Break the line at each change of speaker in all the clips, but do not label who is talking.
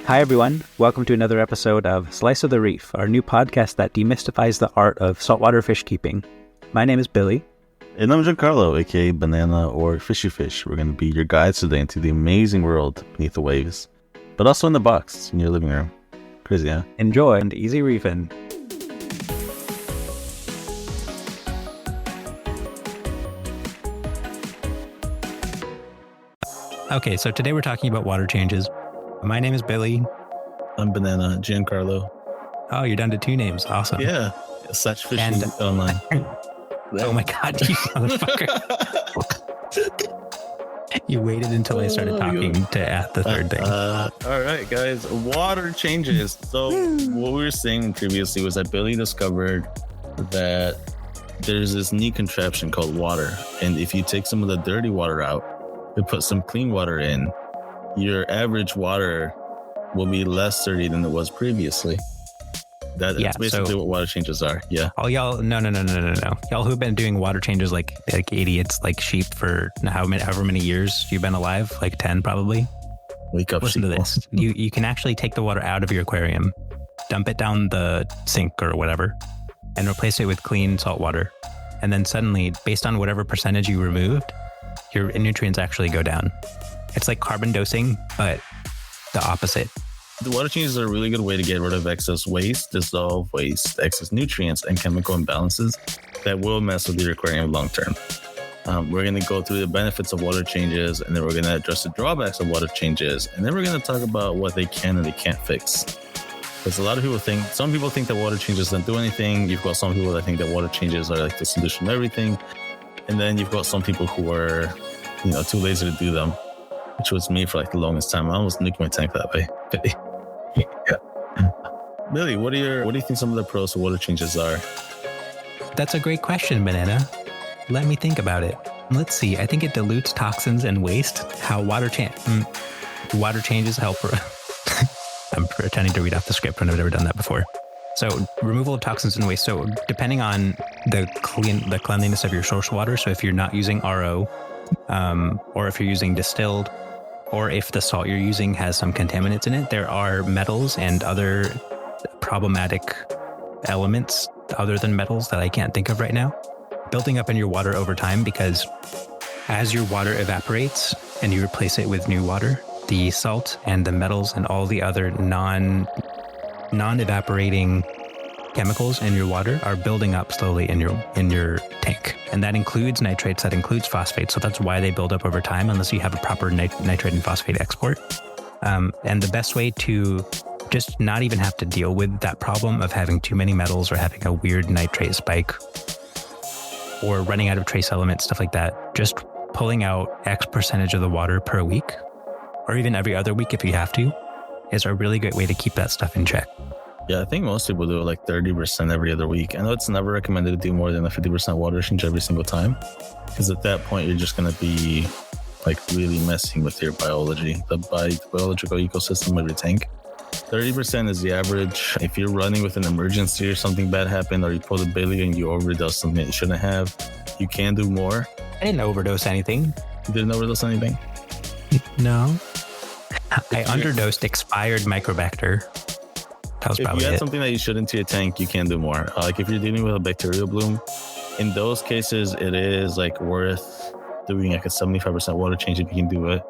Hi, everyone. Welcome to another episode of Slice of the Reef, our new podcast that demystifies the art of saltwater fish keeping. My name is Billy.
And I'm Giancarlo, aka Banana or Fishy Fish. We're going to be your guides today into the amazing world beneath the waves, but also in the box in your living room. Crazy, huh?
Enjoy and easy reefing. Okay, so today we're talking about water changes. My name is Billy.
I'm Banana, Giancarlo.
Oh, you're down to two names. Awesome.
Yeah, such fishing online.
Oh my God, you motherfucker. You waited until I started talking to add the third thing.
All right, guys, water changes. So what we were saying previously was that Billy discovered that there's this neat contraption called water. And if you take some of the dirty water out and put some clean water in, your average water will be less dirty than it was previously. That's basically what water changes are. Yeah.
Oh, y'all, no. Y'all who've been doing water changes like idiots, like sheep for however many years you've been alive, like 10 probably.
Wake up,
listen
sheep.
to this. You can actually take the water out of your aquarium, dump it down the sink or whatever, and replace it with clean salt water. And then suddenly, based on whatever percentage you removed, your nutrients actually go down. It's like carbon dosing, but the opposite.
The water changes are a really good way to get rid of excess waste, dissolve waste, excess nutrients, and chemical imbalances that will mess with your aquarium long term. We're going to go through the benefits of water changes, and then we're going to address the drawbacks of water changes, and then we're going to talk about what they can and they can't fix. Because a lot of people some people think that water changes don't do anything. You've got some people that think that water changes are like the solution to everything. And then you've got some people who are, too lazy to do them, which was me for like the longest time. I almost nuked my tank that way. Yeah. Billy, what do you think some of the pros of water changes are?
That's a great question, Banana. Let me think about it. Let's see. I think it dilutes toxins and waste. How water changes help. I'm pretending to read off the script when I've never done that before. So removal of toxins and waste. So depending on the cleanliness of your source water. So if you're not using RO, or if you're using distilled, or if the salt you're using has some contaminants in it, there are metals and other problematic elements other than metals that I can't think of right now, building up in your water over time, because as your water evaporates and you replace it with new water, the salt and the metals and all the other non-evaporating chemicals in your water are building up slowly in your tank. And that includes nitrates, that includes phosphates. So that's why they build up over time unless you have a proper nitrate and phosphate export. And the best way to just not even have to deal with that problem of having too many metals or having a weird nitrate spike or running out of trace elements, stuff like that, just pulling out X percentage of the water per week, or even every other week if you have to, is a really great way to keep that stuff in check.
Yeah, I think most people do like 30% every other week. I know it's never recommended to do more than a 50% water change every single time, because at that point, you're just going to be like really messing with your biology, the biological ecosystem of your tank. 30% is the average. If you're running with an emergency or something bad happened, or you pulled a Billy and you overdose something that you shouldn't have, you can do more.
I didn't overdose anything.
You didn't overdose anything?
No. I underdosed expired microbacter. That was probably
if you add
it.
something that you should into your tank, you can do more. Like if you're dealing with a bacterial bloom, in those cases, it is like worth doing like a 75% water change if you can do it,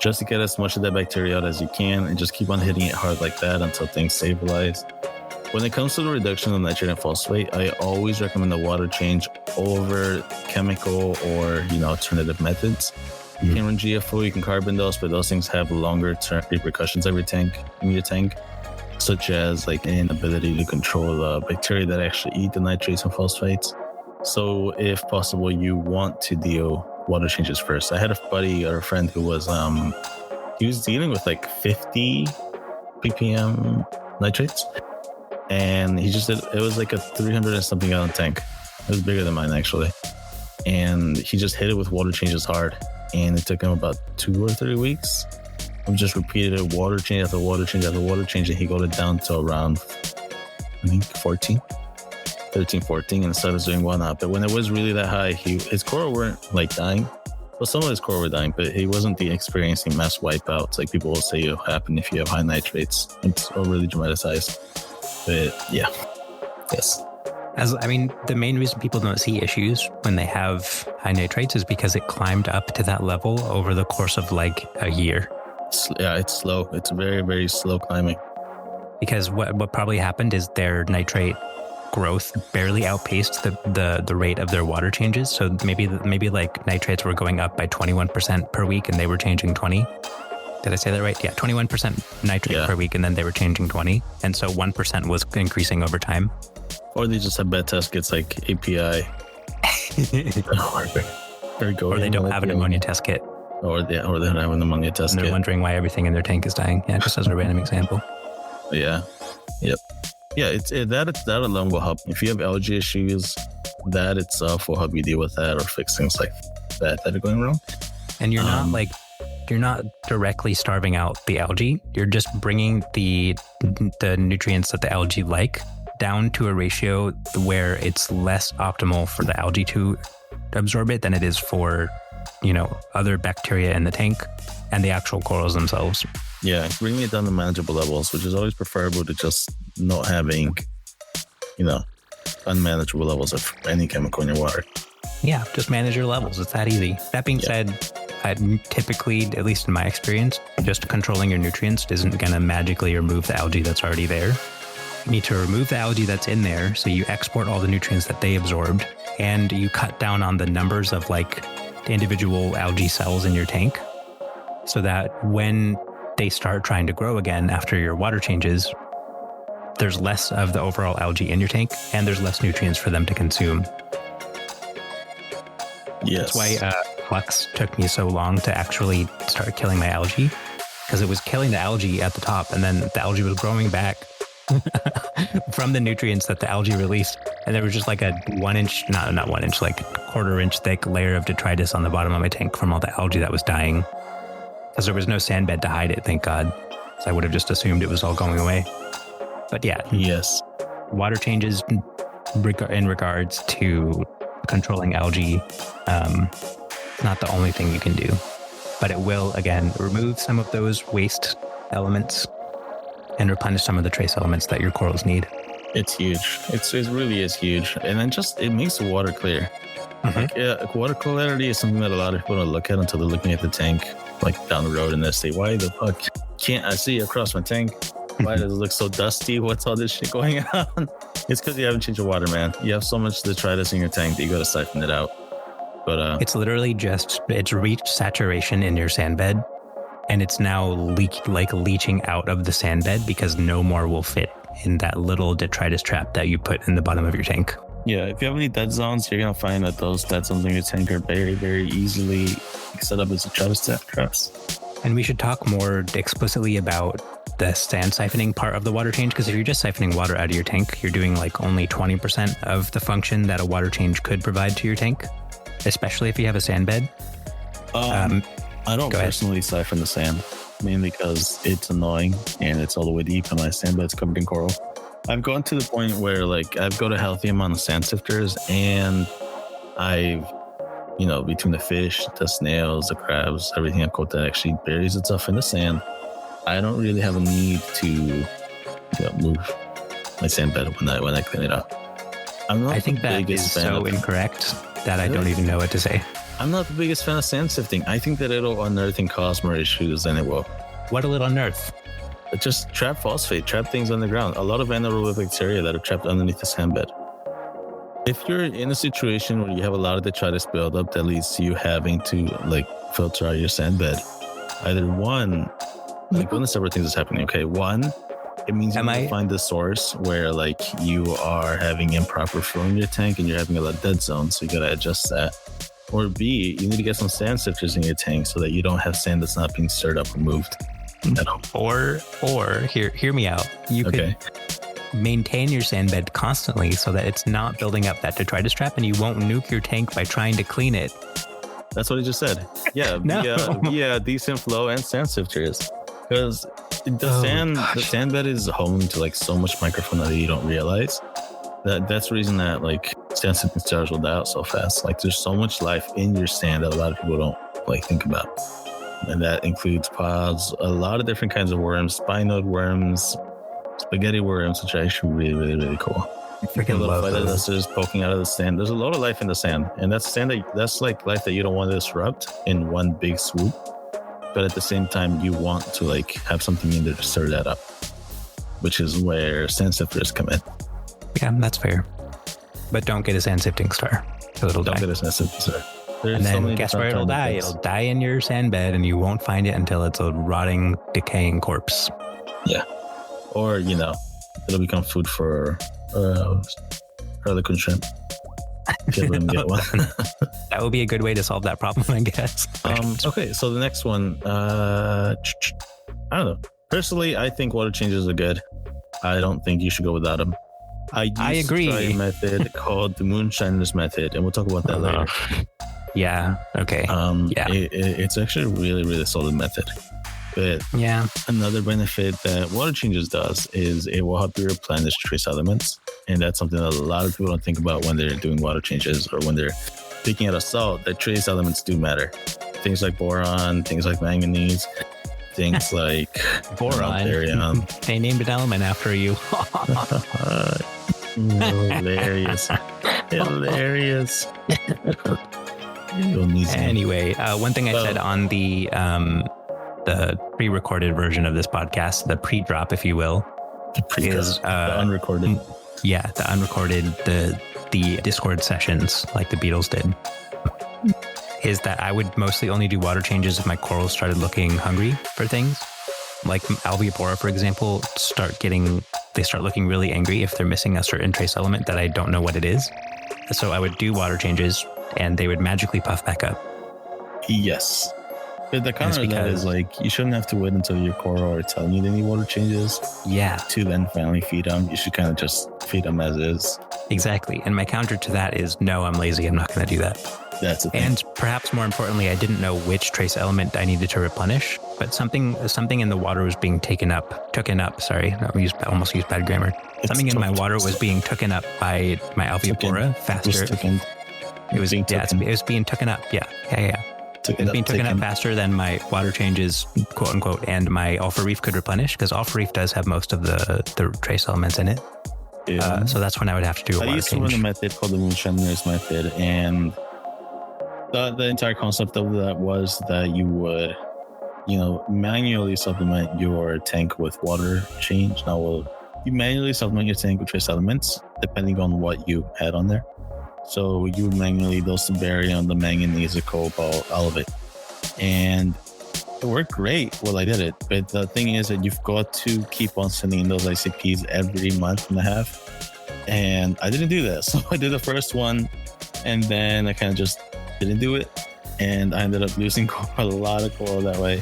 just to get as much of that bacteria out as you can, and just keep on hitting it hard like that until things stabilize. When it comes to the reduction of nitrate and phosphate, I always recommend a water change over chemical or alternative methods. You can run GFO, you can carbon dose, but those things have longer term repercussions in your tank, such as like an inability to control the bacteria that actually eat the nitrates and phosphates. So if possible, you want to deal water changes first. I had a buddy or a friend who was he was dealing with like 50 ppm nitrates, and he just did, it was like a 300 and something gallon tank. It was bigger than mine actually, and he just hit it with water changes hard, and it took him about 2 or 3 weeks. I've just repeated water change after water change after water change, and he got it down to around, I think, 13, 14, and started doing well now. But when it was really that high, his coral weren't like dying. Well, some of his coral were dying, but he wasn't experiencing mass wipeouts like people will say will happen if you have high nitrates. It's overly dramatized. But yeah, yes.
The main reason people don't see issues when they have high nitrates is because it climbed up to that level over the course of like a year.
Yeah, it's slow. It's very, very slow climbing.
Because what probably happened is their nitrate growth barely outpaced the rate of their water changes. So maybe like nitrates were going up by 21% per week and they were changing 20. Did I say that right? Yeah, 21% nitrate per week and then they were changing 20. And so 1% was increasing over time.
Or they just have bad test kits like API.
Or they don't have an ammonia test kit.
Or they don't have an ammonia test kit.
And they're wondering why everything in their tank is dying. Yeah, just as a random example.
Yeah. Yep. Yeah, that alone will help. If you have algae issues, that itself will help you deal with that or fix things like that are going wrong.
And you're not directly starving out the algae. You're just bringing the nutrients that the algae like down to a ratio where it's less optimal for the algae to absorb it than it is for, other bacteria in the tank and the actual corals themselves.
Yeah, bringing it down to manageable levels, which is always preferable to just not having, unmanageable levels of any chemical in your water.
Yeah, just manage your levels. It's that easy. That being said, typically, at least in my experience, just controlling your nutrients isn't going to magically remove the algae that's already there. You need to remove the algae that's in there, so you export all the nutrients that they absorbed, and you cut down on the numbers of like the individual algae cells in your tank, so that when they start trying to grow again after your water changes, there's less of the overall algae in your tank, and there's less nutrients for them to consume.
Yes.
That's why Flux took me so long to actually start killing my algae, because it was killing the algae at the top, and then the algae was growing back from the nutrients that the algae released. And there was just like a 1 inch, not 1 inch, like quarter inch thick layer of detritus on the bottom of my tank from all the algae that was dying. Because there was no sand bed to hide it, thank God. So I would have just assumed it was all going away. But yeah.
Yes.
Water changes in regards to controlling algae, not the only thing you can do. But it will, again, remove some of those waste elements and replenish some of the trace elements that your corals need.
It's huge. It really is huge. And then it makes the water clear. Mm-hmm. Water clarity is something that a lot of people don't look at until they're looking at the tank, like down the road, and they say, why the fuck can't I see across my tank? Why does it look so dusty? What's all this shit going on? It's because you haven't changed your water, man. You have so much detritus in your tank that you got to siphon it out. But
it's literally it's reached saturation in your sand bed, and it's now leaching out of the sand bed because no more will fit in that little detritus trap that you put in the bottom of your tank.
Yeah, if you have any dead zones, you're going to find that those dead zones in your tank are very, very easily set up as detritus traps.
And we should talk more explicitly about the sand siphoning part of the water change, because if you're just siphoning water out of your tank, you're doing like only 20% of the function that a water change could provide to your tank, especially if you have a sand bed.
I don't personally siphon the sand, mainly because it's annoying and it's all the way deep and my sand bed's covered in coral. I've gone to the point where I've got a healthy amount of sand sifters, and I've, between the fish, the snails, the crabs, everything I've caught that actually buries itself in the sand, I don't really have a need to move my sand bed when I clean it up.
I think that is so incorrect that I don't even know what to say.
I'm not the biggest fan of sand sifting. I think that it'll unearth and cause more issues than it will.
What'll it unearth?
Just trap phosphate, trap things underground. A lot of anaerobic bacteria that are trapped underneath the sand bed. If you're in a situation where you have a lot of detritus buildup that leads to you having to filter out your sand bed, either one of several things is happening. Okay, one, it means you need to find the source where you are having improper flow in your tank and you're having a lot of dead zones, so you gotta adjust that. Or B, you need to get some sand sifters in your tank so that you don't have sand that's not being stirred up or moved.
Or hear me out. You could maintain your sand bed constantly so that it's not building up that detritus trap, and you won't nuke your tank by trying to clean it.
That's what I just said. Yeah, via decent flow and sand sifters. Because the sand bed is home to so much microfauna that you don't realize. That's the reason that sand sifting stars will die out so fast. There's so much life in your sand that a lot of people don't like think about. And that includes pods, a lot of different kinds of worms, spinode worms, spaghetti worms, which are actually really, really, really cool.
Freaking love those.
Phytoliths poking out of the sand. There's a lot of life in the sand, and that's like life that you don't want to disrupt in one big swoop. But at the same time, you want to like have something in there to stir that up, which is where sand sifters come in.
Yeah, that's fair. But don't get a sand sifting star, so it'll die.
Don't get a sand sifting star.
And then guess where it'll die? It'll die in your sand bed, and you won't find it until it's a rotting, decaying corpse.
Yeah, or it'll become food for Harlequin shrimp. Get one.
That would be a good way to solve that problem, I guess.
Okay, so the next one, I don't know. Personally, I think water changes are good. I don't think you should go without them. I agree. To try a method called the moonshiner's method, and we'll talk about that later.
Yeah. Okay.
It's actually a really, really solid method. But another benefit that water changes does is it will help you replenish trace elements. And that's something that a lot of people don't think about when they're doing water changes or when they're picking out a salt, that trace elements do matter. Things like boron, things like manganese, things like
boron. They named an element after you.
Hilarious. Hilarious.
Anyway, one thing I said on the pre-recorded version of this podcast, the pre-drop, if you will, is
the unrecorded.
Yeah, the unrecorded, the Discord sessions like the Beatles did, is that I would mostly only do water changes if my corals started looking hungry for things. Like Alveopora, for example, start looking really angry if they're missing a certain trace element that I don't know what it is. So I would do water changes and they would magically puff back up.
Yes. But the counter of that is like, you shouldn't have to wait until your coral are telling you they need water changes.
Yeah.
To then finally feed them. You should kind of just feed them as is.
Exactly. And my counter to that is, no, I'm lazy. I'm not going to do that.
That's the thing.
And perhaps more importantly, I didn't know which trace element I needed to replenish, but something in the water was being taken up. Sorry, I almost used bad grammar. Something in my water was being taken up by my Alveopora faster. It was being taken up. Yeah. It's being taken up faster than my water changes, quote unquote, and my Alpha Reef could replenish, because Alpha Reef does have most of the trace elements in it. Yeah. So that's when I would have to do a water change. I used to run
a method called the Moonshiner's method, and the entire concept of that was that you would, manually supplement your tank with water change. Now, you manually supplement your tank with trace elements depending on what you had on there. So you would manually dose the barium, the manganese, the cobalt, all of it. And it worked great while I did it. But the thing is that you've got to keep on sending those ICPs every month and a half. And I didn't do that. So I did the first one and then I kind of just didn't do it. And I ended up losing a lot of coral that way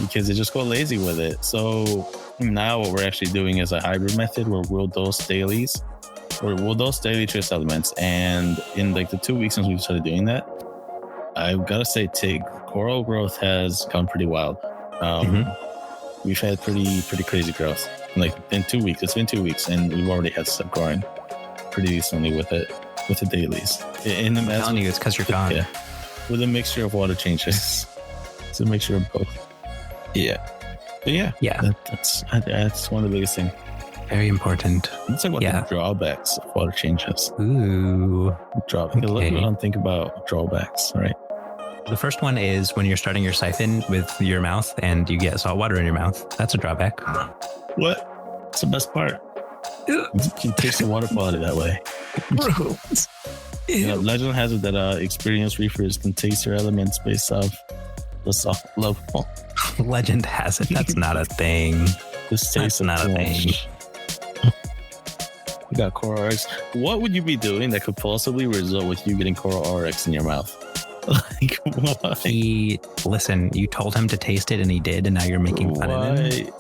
because they just got lazy with it. So now what we're actually doing is a hybrid method where we'll dose dailies. Or we'll dose daily trace elements, and in like the 2 weeks since we started doing that, I've got to say, coral growth has gone pretty wild. We've had pretty crazy growth. Like in 2 weeks, it's been 2 weeks, and we've already had stuff growing pretty decently with the dailies.
I'm telling you, it's because you're gone.
Yeah, with a mixture of water changes. It's a mixture of both. Yeah, but yeah. That's one of the biggest things.
Very important.
Let's talk about the drawbacks of water changes.
Ooh.
Drawbacks. Okay. We don't think about drawbacks, right?
The first one is when you're starting your siphon with your mouth and you get salt water in your mouth. That's a drawback.
What? It's the best part. You can taste the water quality that way. Legend has it that experienced reefers can taste their elements based off the salt level.
Legend has it. That's not a thing.
That's not a thing. We got Coral RX. What would you be doing that could possibly result with you getting Coral RX in your mouth? Like, why?
Listen, you told him to taste it and he did, and now you're making fun of him?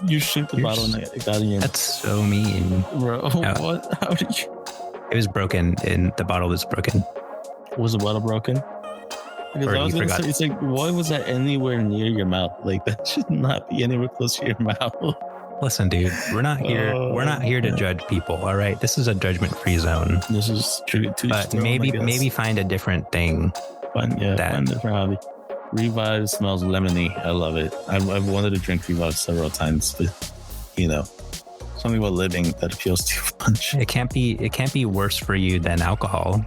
You shook the bottle and it got in your mouth.
That's so mean.
Bro, what? How did you?
It was broken, and the bottle was broken.
Was the bottle broken? Because I was going to say, it's like, why was that anywhere near your mouth? Like, that should not be anywhere close to your mouth.
Listen, dude, we're not here. We're not here to judge people. All right, this is a judgment-free zone.
This is true.
But maybe find a different thing.
Find a different hobby. Revive smells lemony. I love it. I've wanted to drink Revive several times, but something about living that appeals too much.
It can't be worse for you than alcohol.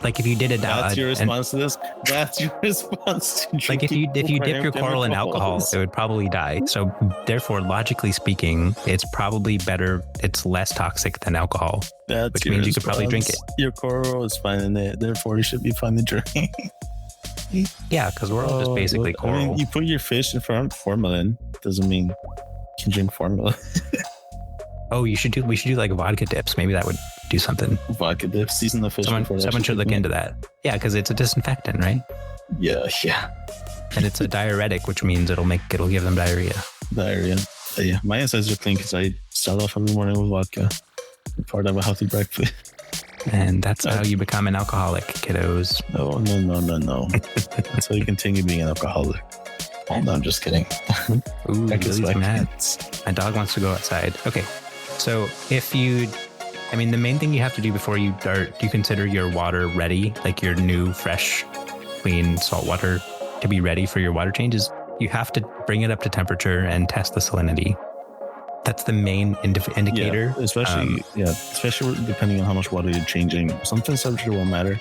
Like if you did it,
that's your response to this. That's your response to
like if you dip your coral in alcohol, it would probably die. So therefore, logically speaking, it's probably better. It's less toxic than alcohol, which means you could probably drink it.
Your coral is fine in it, therefore it should be fine to drink.
Yeah, because we're all just basically coral.
I mean, you put your fish in front of formalin, doesn't mean you can drink formula.
Oh, we should do like vodka dips. Maybe that would do something.
Vodka dips, season the fish.
Someone should look into that. Yeah, because it's a disinfectant, right?
Yeah.
And it's a diuretic, which means it'll give them diarrhea.
Yeah. My insides are clean because I start off every morning with vodka. Part of a healthy breakfast.
And that's how you become an alcoholic, kiddos.
No. That's how you continue being an alcoholic. No, I'm just kidding.
Ooh, Lily's mad. My dog wants to go outside. Okay. So the main thing you have to do before you start, do you consider your water ready, like your new, fresh, clean salt water to be ready for your water changes? You have to bring it up to temperature and test the salinity. That's the main indicator.
Yeah, especially depending on how much water you're changing. Sometimes temperature won't matter.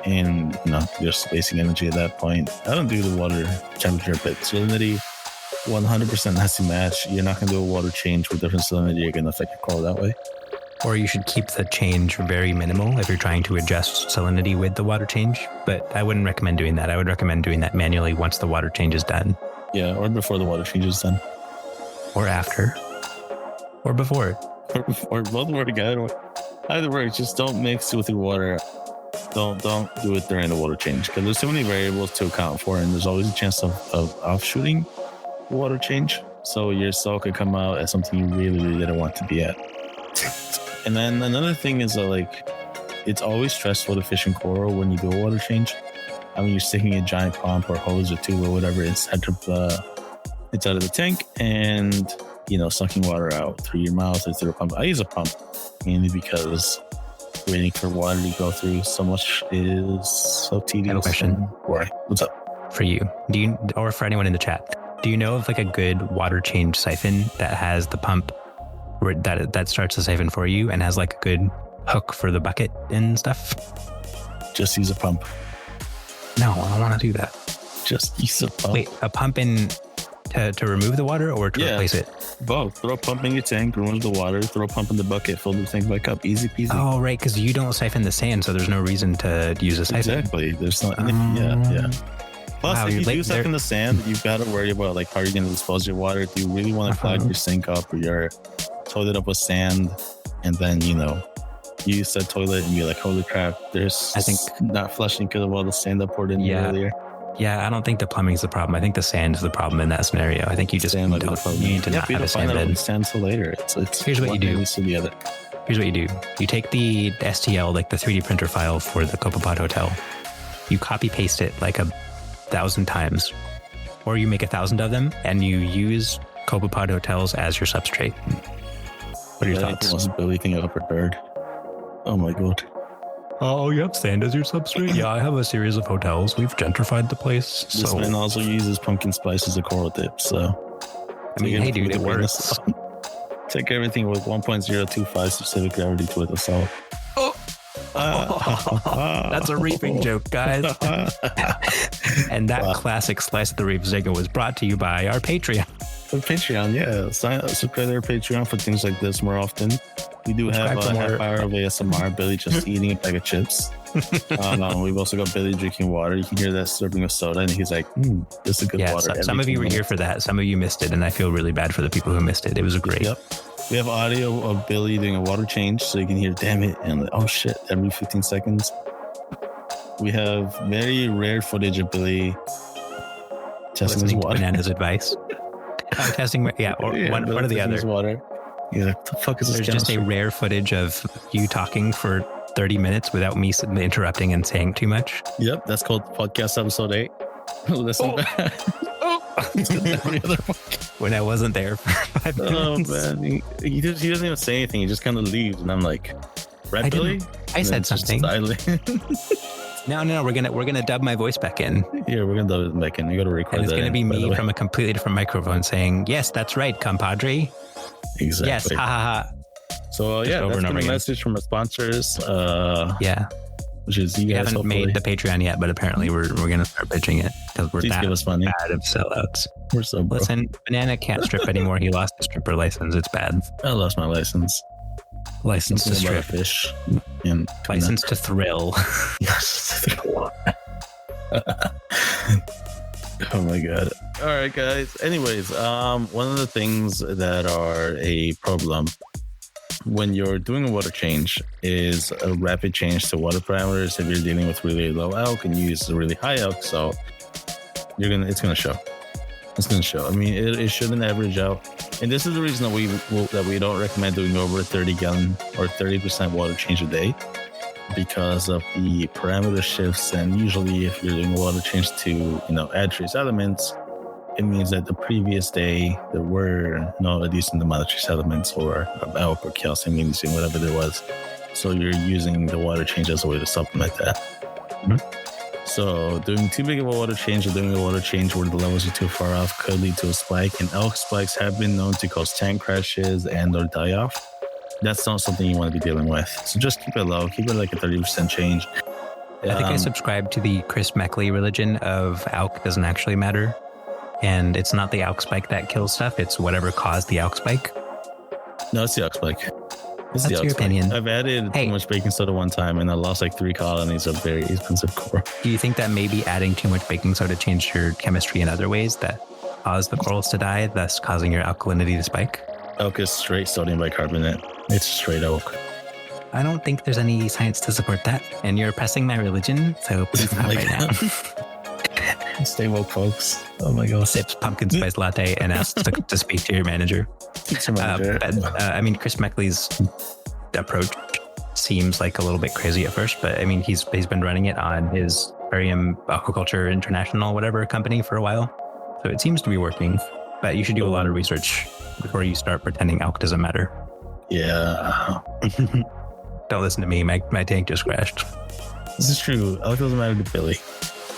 And you're spacing energy at that point. I don't do the water temperature bit. Salinity 100% has to match. You're not going to do a water change with different salinity. You're going to affect your coral that way.
Or you should keep the change very minimal if you're trying to adjust salinity with the water change. But I wouldn't recommend doing that. I would recommend doing that manually once the water change is done.
Yeah, or before the water change is done.
Or after. Or before.
Or both work together. Either way, just don't mix with your water. Don't do it during the water change because there's so many variables to account for, and there's always a chance of offshooting water change. So your salt could come out as something you really, really didn't want to be at. And then another thing is it's always stressful to fish in coral when you do a water change. I mean, you're sticking a giant pump or hose or tube or whatever inside of the tank, and sucking water out through your mouth or through a pump. I use a pump mainly because waiting for water to go through so much is so tedious.
I have a question.
Why? What's up?
For you, or for anyone in the chat, do you know of like a good water change siphon that has the pump where that starts the siphon for you and has like a good hook for the bucket and stuff?
Just use a pump.
No, I don't want to do that.
Just use a pump.
Wait, a pump to remove the water or to replace it?
Both. Throw a pump in your tank, remove the water, throw a pump in the bucket, fill the tank back up. Easy peasy.
Oh, right, because you don't siphon the sand, so there's no reason to use a siphon.
Exactly. There's not. Yeah. Plus, if you do siphon the sand, you've got to worry about how you're going to dispose your water. If you really want to clog your sink up or your toilet up with sand, and then you use that toilet and you're like, holy crap, I think not flushing because of all the sand I poured in earlier.
Yeah, I don't think the plumbing's the problem. I think the sand is the problem in that scenario. I think you just need to not have a sand bed.
Sand till later.
Here's what you do.
Here's
what you do. You take the STL, like the 3D printer file for the Copepod Hotel. You copy paste it like 1,000 times, or you make 1,000 of them, and you use Copepod Hotels as your substrate. What are your thoughts?
That's the most Billy thing I've ever heard. Oh my god.
Oh, you have sand as your substrate? Yeah, I have a series of hotels. We've gentrified the place.
This man also uses pumpkin spice as a coral dip, so...
I mean, hey dude, it works.
Take everything with 1.025 specific gravity to the salt.
That's a reefing joke, guys. And that classic Slice of the Reef Zigga was brought to you by our Patreon.
Patreon, yeah. Subscribe to our Patreon for things like this more often. We do have a half hour of ASMR, Billy just eating a bag of chips. We've also got Billy drinking water. You can hear that slurping of soda, and he's like, this is good water.
Some of you were here for that. Some of you missed it, and I feel really bad for the people who missed it. It was great.
Yep. We have audio of Billy doing a water change, so you can hear, damn it, and oh shit, every 15 seconds. We have very rare footage of Billy testing his water.
Banana's advice. Testing, one or the other.
Water. Yeah, what the fuck is this?
There's just a rare footage of you talking for 30 minutes without me interrupting and saying too much.
Yep, that's called podcast episode 8. Listen back.
When I wasn't there for 5 minutes.
Oh man, he doesn't even say anything. He just kind of leaves, and I'm like, "Right, Billy?"
I said something. No. We're gonna dub my voice back in.
Yeah, we're gonna dub it back in. You gotta record
And it's
that.
gonna be
by the
me
way.
from a completely different microphone saying, "Yes, that's right, compadre.
Exactly.
Yes, ha ha ha."
So yeah,
over
that's
and over
been a
again.
message from our sponsors.
Yeah,
Which is you
we
guys.
haven't made the Patreon yet, but apparently we're gonna start pitching it because we're
Please
that
give us money.
bad of sellouts.
We're so broke.
Listen, Banana can't strip anymore. He lost his stripper license. It's bad.
I lost my license.
License to
Something about
strip.
a fish. And
License to thrill.
Oh my god. All right, guys. Anyways, one of the things that are a problem when you're doing a water change is a rapid change to water parameters. If you're dealing with really low alk and you use a really high alk, so it's gonna show. It's gonna show. I mean, it shouldn't average out. And this is the reason that we don't recommend doing over 30 gallon or 30% water change a day, because of the parameter shifts. And usually if you're doing a water change to, add trace elements, it means that the previous day there were a decent amount of trace elements or alk or calcium, magnesium, whatever there was. So you're using the water change as a way to supplement that. Mm-hmm. So doing too big of a water change or doing a water change where the levels are too far off could lead to a spike, and alk spikes have been known to cause tank crashes and or die off. That's not something you want to be dealing with. So just keep it low. Keep it like a 30% change.
I think I subscribe to the Chris Meckley religion of alk doesn't actually matter. And it's not the alk spike that kills stuff. It's whatever caused the alk spike.
No, it's the alk spike.
That's your opinion.
I've added too much baking soda one time and I lost like 3 colonies of very expensive coral.
Do you think that maybe adding too much baking soda changed your chemistry in other ways that caused the corals to die, thus causing your alkalinity to spike?
Alk is straight sodium bicarbonate. It's straight alk.
I don't think there's any science to support that. And you're oppressing my religion, so please stop right now.
Stay woke, folks. Oh my god.
Sips pumpkin spice latte and asks to speak to your manager.
Chris
Meckley's approach seems like a little bit crazy at first, but I mean, he's been running it on his Aquarium Aquaculture International, whatever company for a while. So it seems to be working, but you should do a lot of research before you start pretending alk doesn't matter.
Yeah.
Don't listen to me. My tank just crashed.
This is true. Alk doesn't matter to Billy.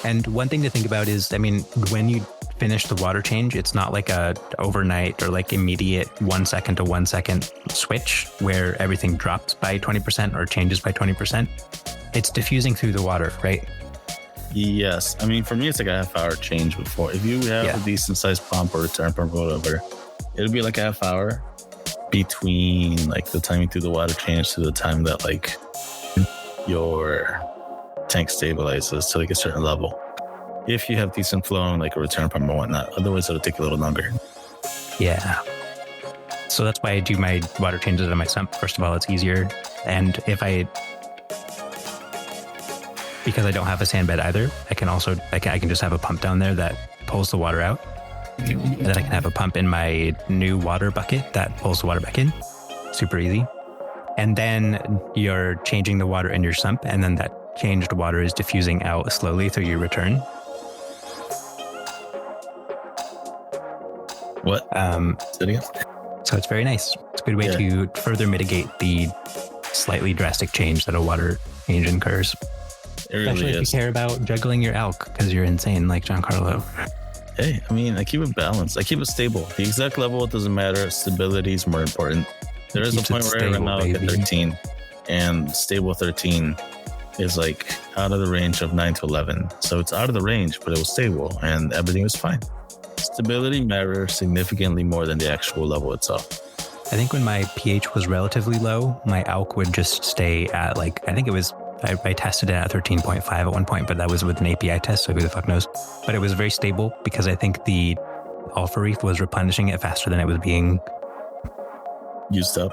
And one thing to think about is, I mean, when you finish the water change, it's not like a overnight or like immediate 1 second to 1 second switch where everything drops by 20% or changes by 20%. It's diffusing through the water, right?
Yes. I mean, for me, it's like a half-hour change before. If you have a decent sized pump or return pump or whatever, it'll be like a half hour between like the time you do the water change to the time that like your tank stabilizes to like a certain level. If you have decent flow and like a return pump and whatnot, otherwise it'll take a little longer.
Yeah. So that's why I do my water changes on my sump. First of all, it's easier. And because I don't have a sand bed either, I can just have a pump down there that pulls the water out. And then I can have a pump in my new water bucket that pulls the water back in. Super easy. And then you're changing the water in your sump, and then that changed water is diffusing out slowly through your return.
What?
So it's very nice. It's a good way to further mitigate the slightly drastic change that a water change incurs.
It really
Especially if you care about juggling your alk because you're insane like Giancarlo.
Hey, I mean, I keep it balanced. I keep it stable. The exact level, it doesn't matter. Stability is more important. There is a point where I run out at 13, and stable 13 is like out of the range of 9 to 11. So it's out of the range, but it was stable and everything was fine. Stability matters significantly more than the actual level itself.
I think when my pH was relatively low, my alk would just stay at like, I think it was, I tested it at 13.5 at one point, but that was with an API test, so who the fuck knows. But it was very stable because I think the Alpha Reef was replenishing it faster than it was being
used up,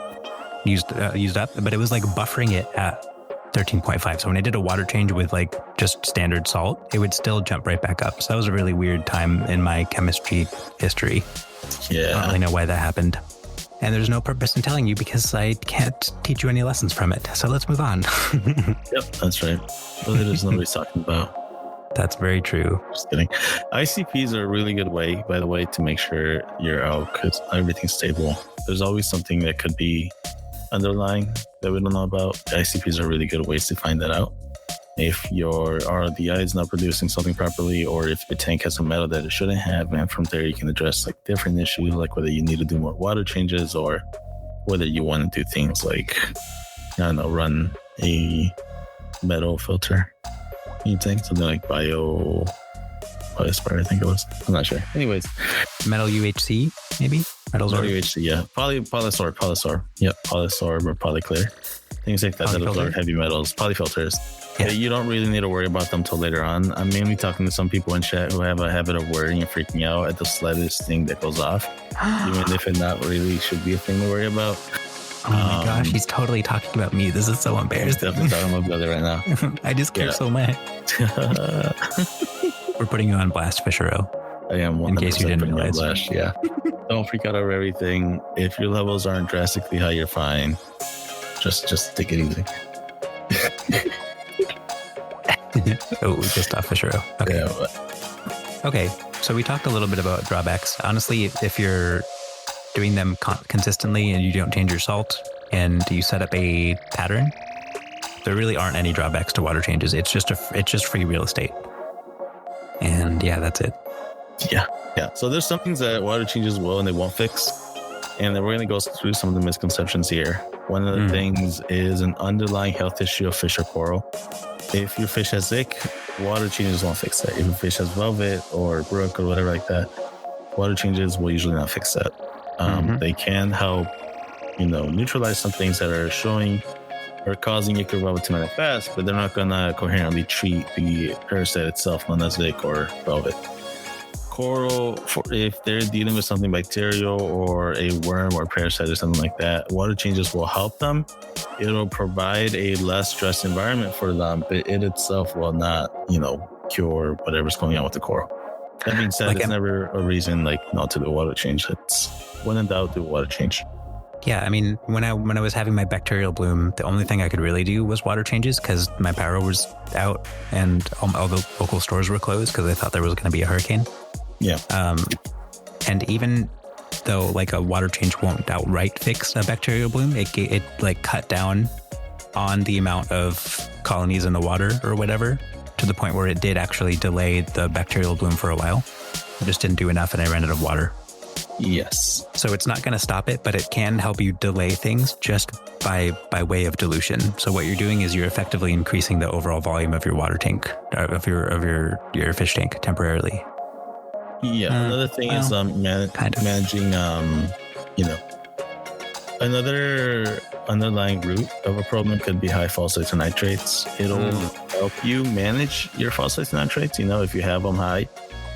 but it was like buffering it at 13.5. So when I did a water change with like just standard salt, it would still jump right back up. So that was a really weird time in my chemistry history.
Yeah.
I don't really know why that happened. And there's no purpose in telling you because I can't teach you any lessons from it. So let's move on.
Yep, that's right. Really, there's nobody's talking about.
That's very true.
Just kidding. ICPs are a really good way, by the way, to make sure you're out because everything's stable. There's always something that could be underlying that we don't know about. ICPs are really good ways to find that out. if your RODI is not producing something properly, or if your tank has a metal that it shouldn't have. And from there, you can address like different issues, like whether you need to do more water changes or whether you want to do things like, I don't know, run a metal filter in your tank, something like Biospire, I think it was. I'm not sure. Anyways,
metal UHC, maybe? Metal
UHC, yeah. Polysorb. Yep, Polysorb or Polyclear. Things like that that absorb heavy metals. Polyfilters. Yeah. You don't really need to worry about them till later on. I'm mainly talking to some people in chat who have a habit of worrying and freaking out at the slightest thing that goes off, even if it not really should be a thing to worry about.
Oh my gosh, he's totally talking about me. This is so embarrassing.
Definitely talking about brother right now.
I just care so much. We're putting you on blast, Fishero.
I am.
In case you didn't realize.
Blast, yeah. Don't freak out over everything. If your levels aren't drastically high, you're fine. Just take it easy.
Oh, just off Fishero. Okay.
Yeah,
okay. So we talked a little bit about drawbacks. Honestly, if you're doing them consistently and you don't change your salt and you set up a pattern, there really aren't any drawbacks to water changes. It's just free real estate. And yeah, that's it.
Yeah. So there's some things that water changes will and they won't fix. And then we're going to go through some of the misconceptions here. One of the things is an underlying health issue of fish or coral. If your fish has ick, water changes won't fix that. If your fish has velvet or brook or whatever like that, water changes will usually not fix that. They can help, neutralize some things that are showing or causing ick or velvet to manifest, but they're not going to coherently treat the parasite itself, known as ick or velvet. Coral, if they're dealing with something bacterial or a worm or parasite or something like that, water changes will help them. It'll provide a less stressed environment for them, but it itself will not, cure whatever's going on with the coral. That being said, it's never a reason not to do a water change. It's when in doubt, do a water change.
Yeah, I mean, when I was having my bacterial bloom, the only thing I could really do was water changes because my power was out and all the local stores were closed because I thought there was going to be a hurricane.
Yeah.
And even though a water change won't outright fix a bacterial bloom, it cut down on the amount of colonies in the water or whatever to the point where it did actually delay the bacterial bloom for a while. I just didn't do enough and I ran out of water.
Yes.
So it's not going to stop it, but it can help you delay things just by way of dilution. So what you're doing is you're effectively increasing the overall volume of your water tank, of your fish tank temporarily.
Yeah. Another thing is managing, another underlying root of a problem could be high phosphates and nitrates. It'll help you manage your phosphates and nitrates. If you have them high,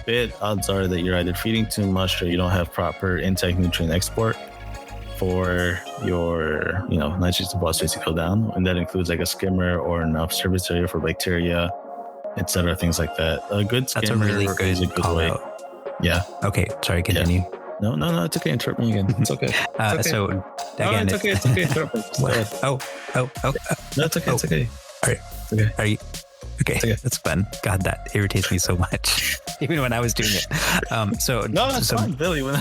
but odds are that you're either feeding too much or you don't have proper intake nutrient export for your, nitrates and phosphates to go down. And that includes a skimmer or enough surface area for bacteria, etc. Things like that. A good skimmer is a good way.
Out.
Yeah.
Okay. Sorry. Continue.
Yeah. No. It's okay. Interrupt me again. It's okay. It's okay.
So again,
it's okay. Interrupt me.
No,
it's okay. It's okay.
All right.
Okay.
Are you? Okay. That's fun. God, that irritates me so much. Even when I was doing it.
No, that's fine, Billy. When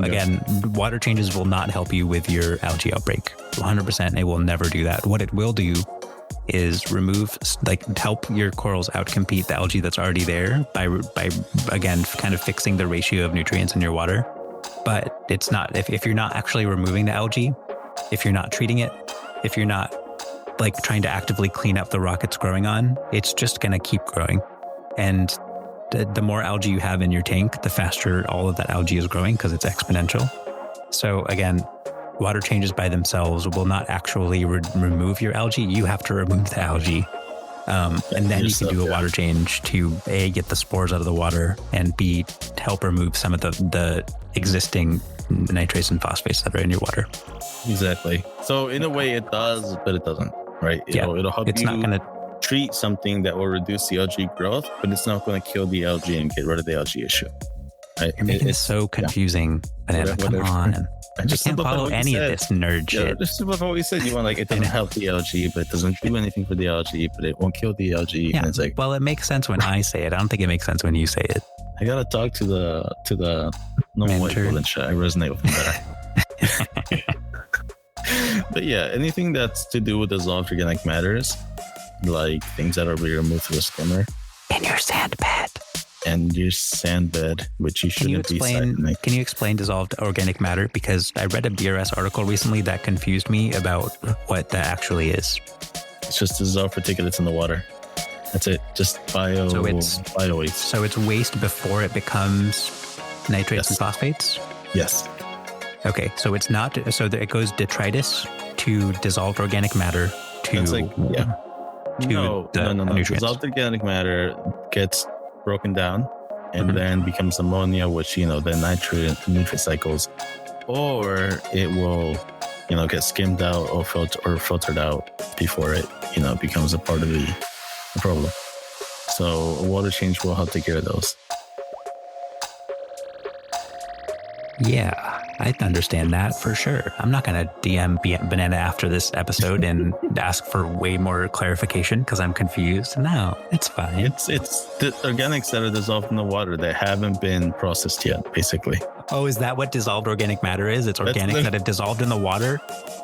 again, water changes will not help you with your algae outbreak. 100%. It will never do that. What it will do is help your corals outcompete the algae that's already there by again kind of fixing the ratio of nutrients in your water. But it's not if you're not actually removing the algae, if you're not treating it, if you're not trying to actively clean up the rock it's growing on, it's just going to keep growing. And the more algae you have in your tank, the faster all of that algae is growing because it's exponential. So again, water changes by themselves will not actually remove your algae. You have to remove the algae. And then you can do a water change to A, get the spores out of the water, and B, help remove some of the existing nitrates and phosphates that are in your water.
Exactly. So in a way it does, but it doesn't, right? It'll help you not gonna treat something that will reduce the algae growth, but it's not going to kill the algae and get rid of the algae issue. Right?
You're making it so confusing. Banana, come on. I can't follow any of this nerd shit.
Just about what we said. You want it doesn't help the algae, but it doesn't do anything for the algae, but it won't kill the algae.
Yeah.
And it's
well, it makes sense when I say it. I don't think it makes sense when you say it.
I gotta talk to the normal white people in chat. I resonate with them better. But yeah, anything that's to do with dissolved organic matters, like things that are being removed through a skimmer.
In your sand bed.
And your sand bed, which you shouldn't be siphoning.
Can you explain dissolved organic matter? Because I read a BRS article recently that confused me about what that actually is.
It's just dissolved particulates in the water. That's it. Just bio waste.
So it's waste before it becomes nitrates and phosphates?
Yes.
Okay, so it's not, so it goes detritus to dissolved organic matter to,
No.
nutrients.
Dissolved organic matter gets broken down and then becomes ammonia, which, then nutrient cycles, or it will, get skimmed out or filtered out before it, becomes a part of the problem. So a water change will help take care of those.
Yeah, I understand that for sure. I'm not going to DM Banana after this episode and ask for way more clarification because I'm confused. No, it's fine.
It's the organics that are dissolved in the water that haven't been processed yet, basically.
Oh, is that what dissolved organic matter is? It's organics that have dissolved in the water?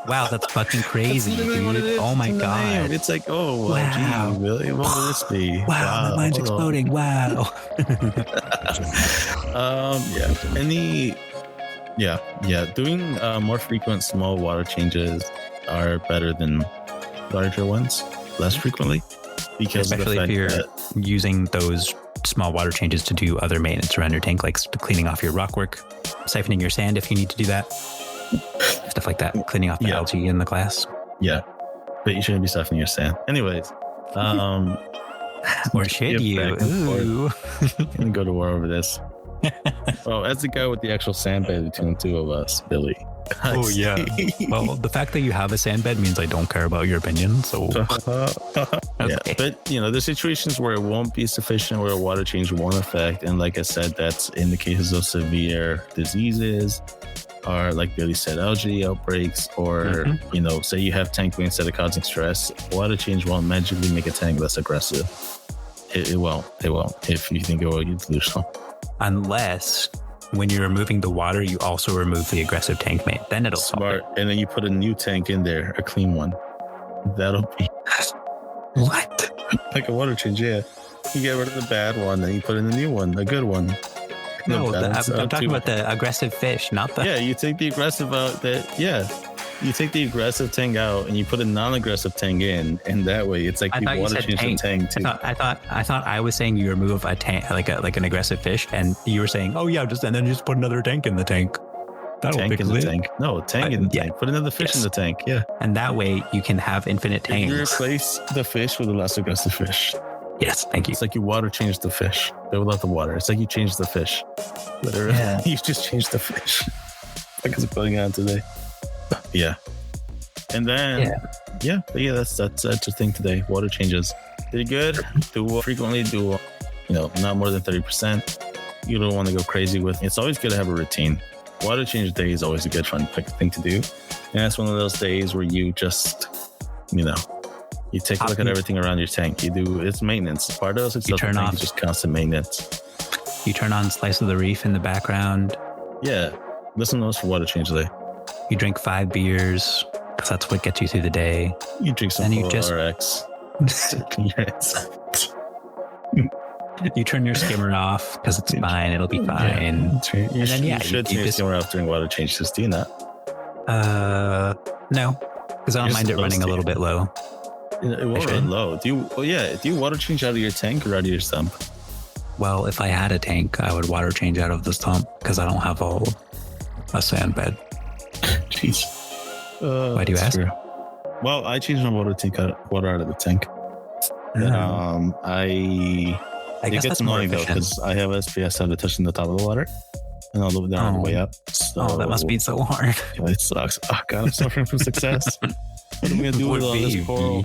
Wow, that's fucking crazy, dude. Oh my God.
It's like, oh, wow. Gee, really? What will this be?
Wow, my mind's exploding. Wow.
Doing more frequent small water changes are better than larger ones, less frequently, because
especially if you're using those small water changes to do other maintenance around your tank, like cleaning off your rockwork, siphoning your sand if you need to do that, stuff like that, cleaning off the algae in the glass.
Yeah, but you shouldn't be siphoning your sand. Anyways,
or should you? Ooh.
I'm gonna go to war over this. Well, as the guy with the actual sand bed between the two of us, Billy.
Oh yeah. Well, the fact that you have a sand bed means I don't care about your opinion. So
yeah, but there's situations where it won't be sufficient, where a water change won't affect, and like I said, that's in the cases of severe diseases, or like Billy said, algae outbreaks, or say you have tank waste that are causing stress. Water change won't magically make a tank less aggressive. It won't. If you think it will, you delusional.
Unless when you're removing the water, you also remove the aggressive tank mate. Then it'll
smart. And then you put a new tank in there, a clean one. That'll be
what?
Like a water change, yeah. You get rid of the bad one, then you put in the new one, a good one.
No, I'm talking about the aggressive fish, not the.
Yeah, you take the aggressive out. You take the aggressive tank out and you put a non-aggressive tank in, and that way it's like you water change the tank too.
I thought I was saying you remove a tank, like an aggressive fish, and you were saying, oh yeah, just put another tank in the tank. That'll
tank in the tank. No, tank in the tank. Put another fish in the tank. Yeah,
and that way you can have infinite tanks.
You replace the fish with a less aggressive fish.
Yes, thank you.
It's like you water change the fish, but without the water. It's like you change the fish. Literally, you just change the fish. Like it's going on today. Yeah. And then, that's the thing today. Water changes. Pretty good. Do frequently, not more than 30%. You don't want to go crazy with it. It's always good to have a routine. Water change day is always a good fun thing to do. And that's one of those days where you just, you take a look at everything around your tank. It's maintenance. Part of it's just constant maintenance.
You turn on Slice of the Reef in the background.
Yeah. Listen to us for water change day.
You drink 5 beers because that's what gets you through the day.
You drink some RX.
You turn your skimmer off because it's fine. It'll be fine.
You should turn your skimmer off during water changes. Do you not?
No, because I don't mind it running a little bit low.
It won't run low. Do you water change out of your tank or out of your sump?
Well, if I had a tank, I would water change out of the sump because I don't have a sand bed.
Jeez.
Why do you ask?
True. Well, I changed my water out of the tank.
I guess
that's annoying though, because I have SPS out of touching the top of the water, and I'll look down on the way up. So,
that must be so hard.
Yeah, it sucks. Oh God, I'm suffering from success. What am I gonna do with all this coral?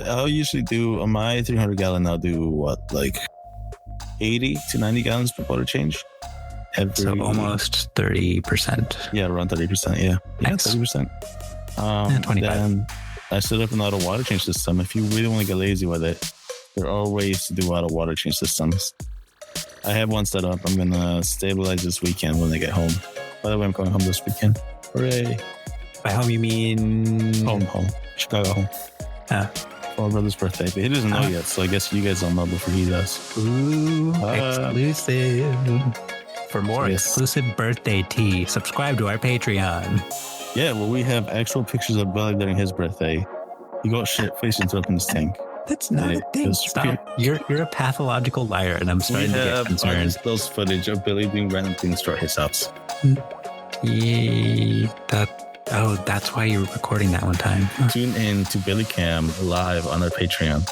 I'll usually do on my 300 gallon. I'll do like 80 to 90 gallons per water change.
So almost 30%.
Yeah, around 30%. Yeah, 30%.
25.
Then I set up an auto water change system. If you really want to get lazy with it, there are ways to do auto water change systems. I have one set up. I'm gonna stabilize this weekend when I get home. By the way, I'm going home this weekend. Hooray.
By home, you mean...
Home. Chicago home. For my brother's birthday. But he doesn't know yet, so I guess you guys don't know before he does.
Ooh, exclusive. For more exclusive birthday tea, subscribe to our Patreon.
Yeah, well, we have actual pictures of Belly during his birthday. He got shit facing up in his tank.
That's not a thing. Stop. You're a pathological liar, and I'm starting to get concerned.
Those footage of Billy doing random things to his house.
Yeah, that's why you were recording that one time.
Tune in to Billy Cam live on our Patreon.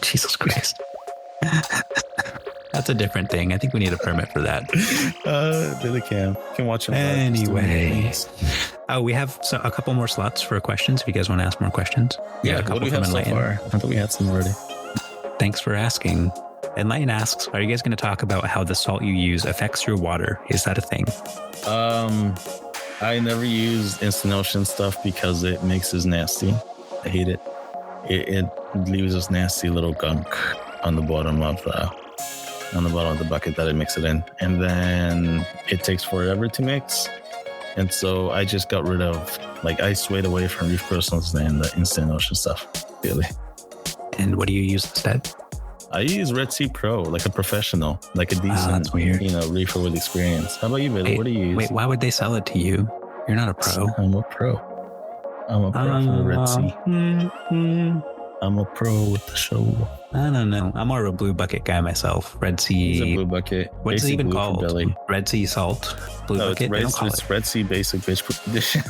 Jesus Christ. That's a different thing. I think we need a permit for that.
Billy Cam. You can watch him.
Anyway. Oh, we have a couple more slots for questions if you guys want to ask more questions.
Yeah, what do we have so far? I thought we had some already.
Thanks for asking. Enlighten asks, are you guys going to talk about how the salt you use affects your water? Is that a thing?
I never use instant ocean stuff because it makes us nasty. I hate it. It leaves this nasty little gunk on the bottom of the bucket that I mix it in, and then it takes forever to mix. And so I just got rid of, I swayed away from Reef crystals and the instant ocean stuff, really.
And what do you use instead?
I use Red Sea Pro, like a professional, like a decent,
that's weird.
reefer with experience. How about you, Billy? What do you use?
Wait, why would they sell it to you? You're not a pro.
I'm a pro. I'm a pro for the Red Sea. I'm a pro with the show.
I don't know. I'm more of a blue bucket guy myself. Red Sea.
It's a blue bucket.
What's it even called? Red Sea salt. Blue bucket.
It's Red Sea basic bitch edition.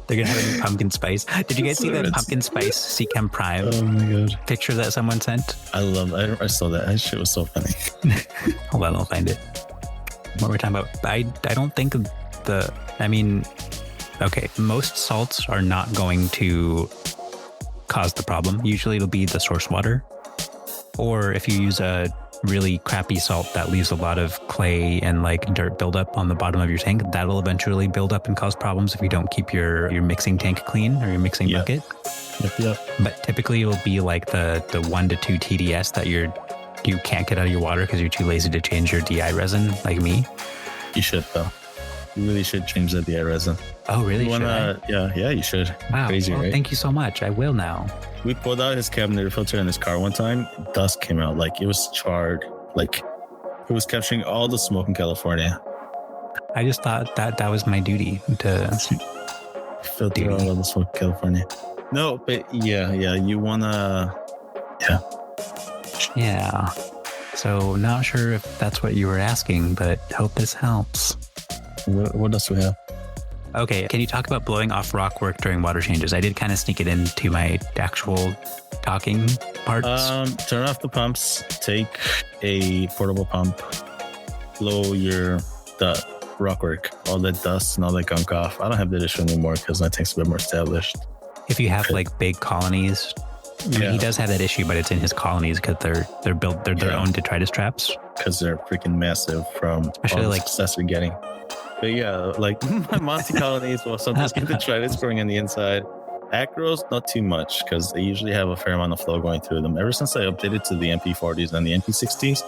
They're gonna have a new pumpkin spice. Did you guys see that pumpkin spice Sea Chem Prime?
Oh my god!
Picture that someone sent.
I love. I saw that. That shit was so funny.
Hold on, I'll find it. What were we talking about? I don't think okay, most salts are not going to cause the problem. Usually it'll be the source water. Or if you use a really crappy salt that leaves a lot of clay and dirt buildup on the bottom of your tank, that'll eventually build up and cause problems if you don't keep your mixing tank clean or your mixing bucket.
Yep.
But typically it'll be the 1 to 2 TDS that you can't get out of your water because you're too lazy to change your DI resin, like me.
You should though. You really should change the DI resin.
Oh, really?
Yeah, you should.
Wow.
Crazy, right?
Thank you so much. I will now.
We pulled out his cabinet filter in his car one time. Dust came out. It was charred. It was capturing all the smoke in California.
I just thought that was my duty to
filter all of the smoke in California. No, but yeah, you wanna,
yeah. So not sure if that's what you were asking, but hope this helps.
What else do we have?
Okay, can you talk about blowing off rock work during water changes? I did kind of sneak it into my actual talking parts.
Turn off the pumps, take a portable pump, blow the rock work, all that dust and all that gunk off. I don't have that issue anymore because my tank's a bit more established.
If you have big colonies, I mean, he does have that issue, but it's in his colonies because they're built, they're their own detritus traps.
Because they're freaking massive from
especially
all the success we're getting. But yeah, my Monty colonies will sometimes get detritus growing on the inside. Acros, not too much because they usually have a fair amount of flow going through them. Ever since I updated to the MP40s and the MP60s,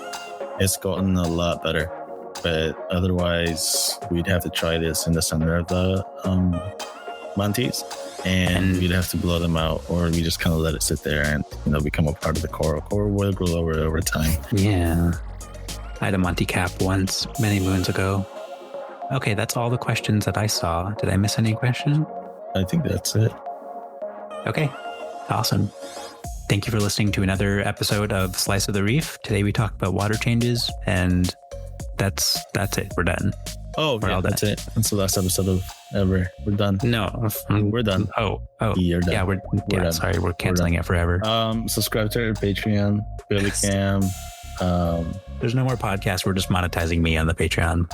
it's gotten a lot better. But otherwise, we'd have to try this in the center of the Monties, and we'd have to blow them out, or we just kind of let it sit there and become a part of the coral. Coral will grow over time.
Yeah, I had a Monty cap once, many moons ago. Okay, that's all the questions that I saw. Did I miss any question?
I think that's it.
Okay, awesome. Thank you for listening to another episode of Slice of the Reef. Today we talked about water changes, and that's it. We're done.
Oh, that's it. That's the last episode of ever. We're done.
No,
we're done.
Oh,
you're done.
Yeah, we're done. Sorry, we're canceling it forever.
Subscribe to our Patreon, Billy Cam.
There's no more podcasts. We're just monetizing me on the Patreon.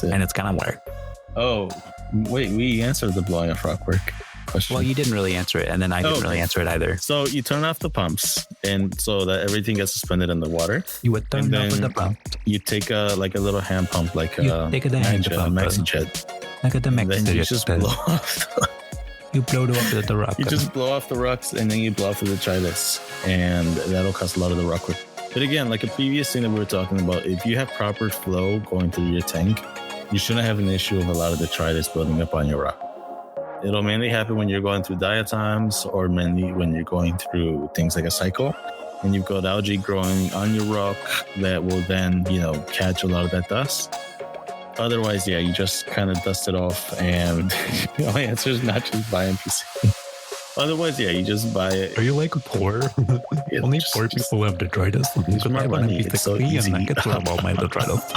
And it's gonna work.
Oh, wait, we answered the blowing off rock work question.
Well, you didn't really answer it, and then I didn't really answer it either.
So you turn off the pumps, and so that everything gets suspended in the water.
You would turn off the pump.
You take a little hand pump,
take a
maxi jet.
Look at the maxi jet.
You just blow off.
You blow off the rock.
You just blow off the rocks, and then you blow off the detritus, and that'll cause a lot of the rock work. But again, like a previous thing that we were talking about, if you have proper flow going through your tank, you shouldn't have an issue of a lot of detritus building up on your rock. It'll mainly happen when you're going through diatoms or mainly when you're going through things like a cycle and you've got algae growing on your rock that will then, catch a lot of that dust. Otherwise, yeah, you just kind of dust it off, and my answer is not just buy NPC. Otherwise, yeah, you just buy it.
Are you like poor?
Yeah,
Only poor people have detritus.
Use my money. It's so easy.
And I could throw all my detritus.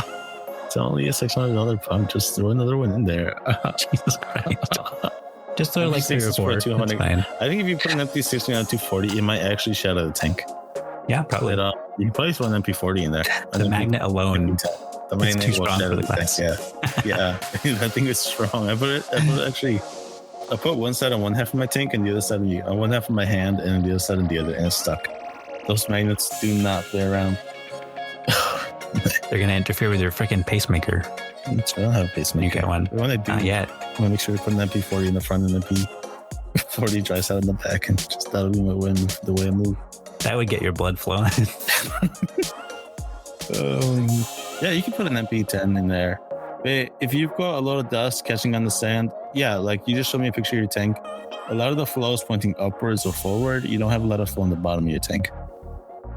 It's only a $600 pump. Just throw another one in there.
Jesus Christ. Just throw like 3 or 4. It's fine.
I think if you put an MP60 on 240, it might actually shut out the tank.
Yeah, probably.
But, you can probably throw an MP40 in there.
The magnet alone.
The magnet is too strong for the glass. Yeah, yeah. I think it's strong. I put one side on one half of my tank and the other side on one half of my hand and the other side on the other, and it's stuck. Those magnets do not play around.
They're gonna interfere with your freaking pacemaker.
I don't have a pacemaker.
You get one. Not yet.
I want to make sure to put an MP40 in the front and an MP40 dry side in the back, and just that'll be the way I move.
That would get your blood flowing.
Yeah, you can put an MP10 in there. But if you've got a lot of dust catching on the sand, yeah, like you just showed me a picture of your tank. A lot of the flow is pointing upwards or forward. You don't have a lot of flow on the bottom of your tank.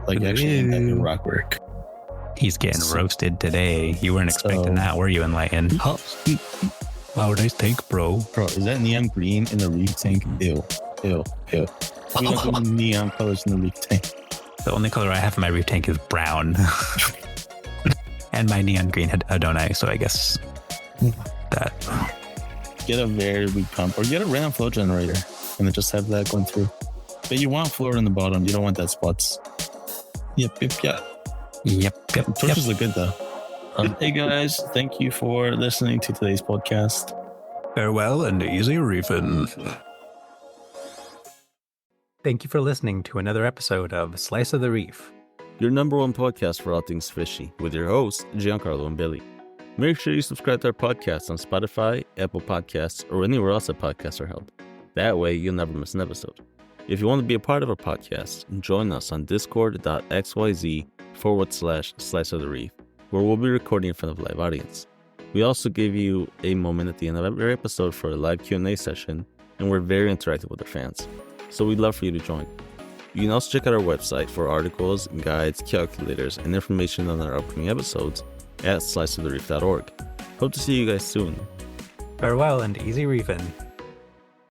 Like actually in that rock work.
He's getting roasted today. You weren't expecting that, were you, Enlightened? Wow, nice tank, bro.
Bro, is that neon green in the Reef tank? Ew. We don't do neon colors in the Reef tank.
The only color I have in my Reef tank is brown. And my neon green had Adonai, so I guess that.
Get a very weak pump or get a random flow generator and then just have that going through. But you want floor in the bottom. You don't want that spots. Yep. Torches look good though. Hey guys, thank you for listening to today's podcast.
Farewell and easy reefing. Thank you for listening to another episode of Slice of the Reef,
your number one podcast for all things fishy, with your hosts, Giancarlo and Billy. Make sure you subscribe to our podcast on Spotify, Apple Podcasts, or anywhere else that podcasts are held. That way, you'll never miss an episode. If you want to be a part of our podcast, join us on discord.xyz/Slice of the Reef, where we'll be recording in front of a live audience. We also give you a moment at the end of every episode for a live Q&A session, and we're very interactive with our fans. So we'd love for you to join. You can also check out our website for articles, guides, calculators, and information on our upcoming episodes at sliceofthereef.org. Hope to see you guys soon.
Farewell and easy reefing.